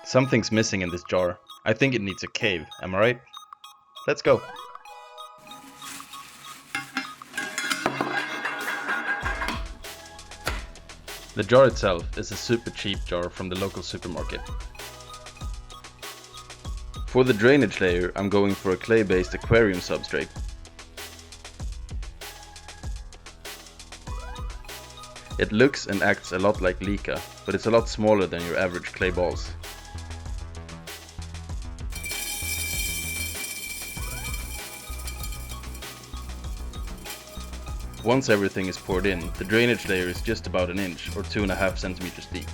Something's missing in this jar. I think it needs a cave, am I right? Let's go. The jar itself is a super cheap jar from the local supermarket. For the drainage layer, I'm going for a clay-based aquarium substrate. It looks and acts a lot like leca, but it's a lot smaller than your average clay balls. Once everything is poured in, the drainage layer is just about an inch or 2.5 centimeters deep.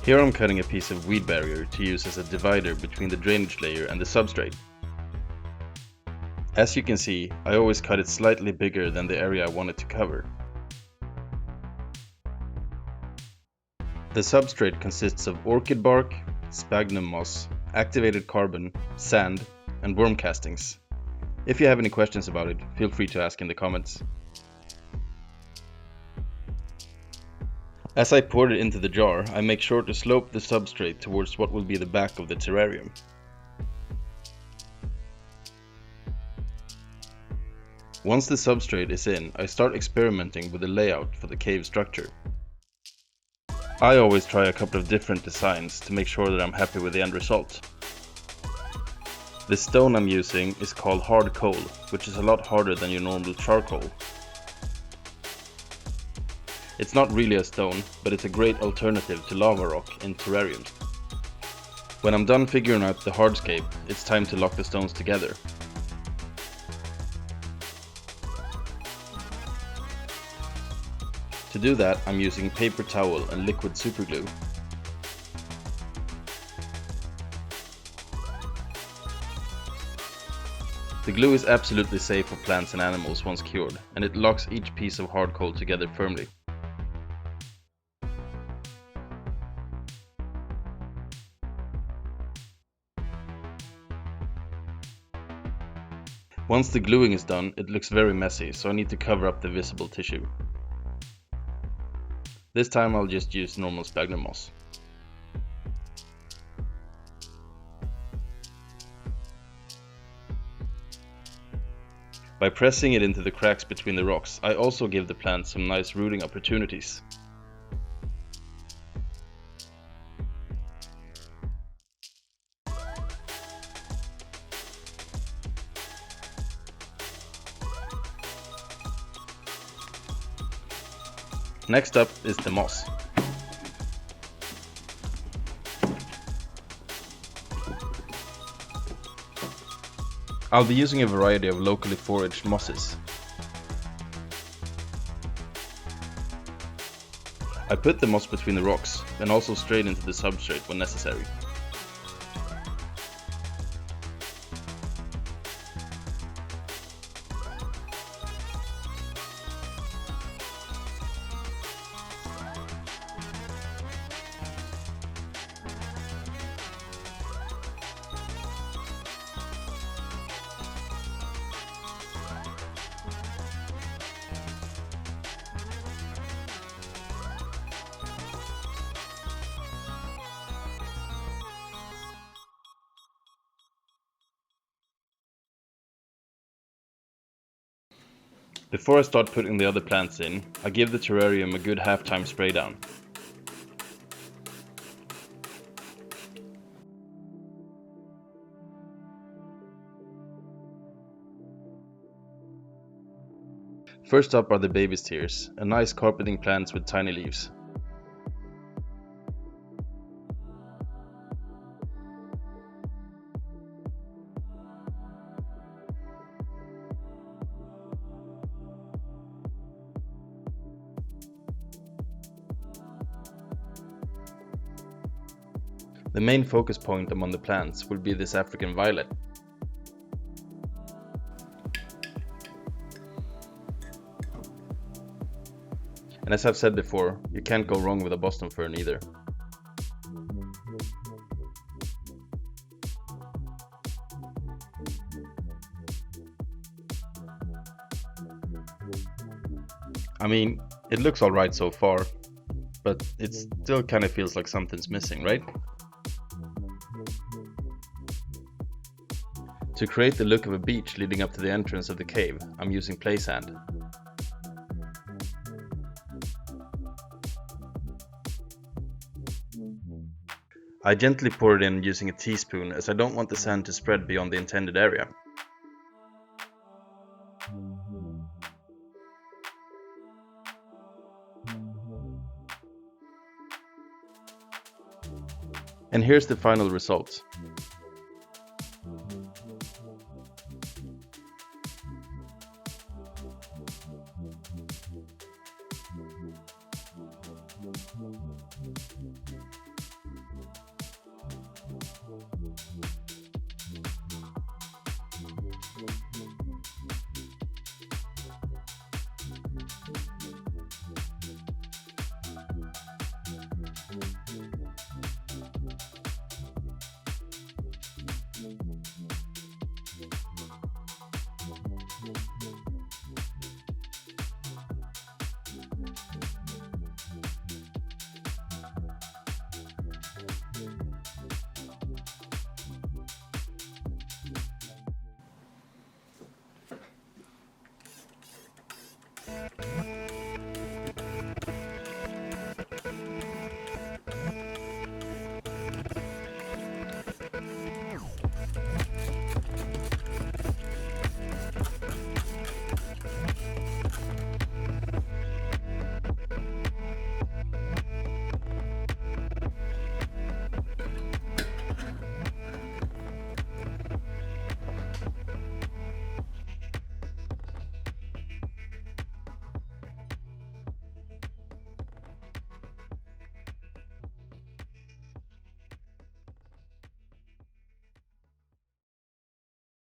Here I'm cutting a piece of weed barrier to use as a divider between the drainage layer and the substrate. As you can see, I always cut it slightly bigger than the area I want it to cover. The substrate consists of orchid bark, sphagnum moss, activated carbon, sand, and worm castings. If you have any questions about it, feel free to ask in the comments. As I poured it into the jar, I make sure to slope the substrate towards what will be the back of the terrarium. Once the substrate is in, I start experimenting with the layout for the cave structure. I always try a couple of different designs to make sure that I'm happy with the end result. The stone I'm using is called hard coal, which is a lot harder than your normal charcoal. It's not really a stone, but it's a great alternative to lava rock in terrariums. When I'm done figuring out the hardscape, it's time to lock the stones together. To do that, I'm using paper towel and liquid superglue. The glue is absolutely safe for plants and animals once cured, and it locks each piece of hard coal together firmly. Once the gluing is done, it looks very messy, so I need to cover up the visible tissue. This time I'll just use normal sphagnum moss. By pressing it into the cracks between the rocks, I also give the plant some nice rooting opportunities. Next up is the moss. I'll be using a variety of locally foraged mosses. I put the moss between the rocks, and also straight into the substrate when necessary. Before I start putting the other plants in, I give the terrarium a good half-time spray down. First up are the baby steers, a nice carpeting plants with tiny leaves. The main focus point among the plants will be this African violet. And as I've said before, you can't go wrong with a Boston fern either. I mean, it looks alright so far. but it still kind of feels like something's missing, right? To create the look of a beach leading up to the entrance of the cave, I'm using play sand. I gently pour it in using a teaspoon as I don't want the sand to spread beyond the intended area. And here's the final result.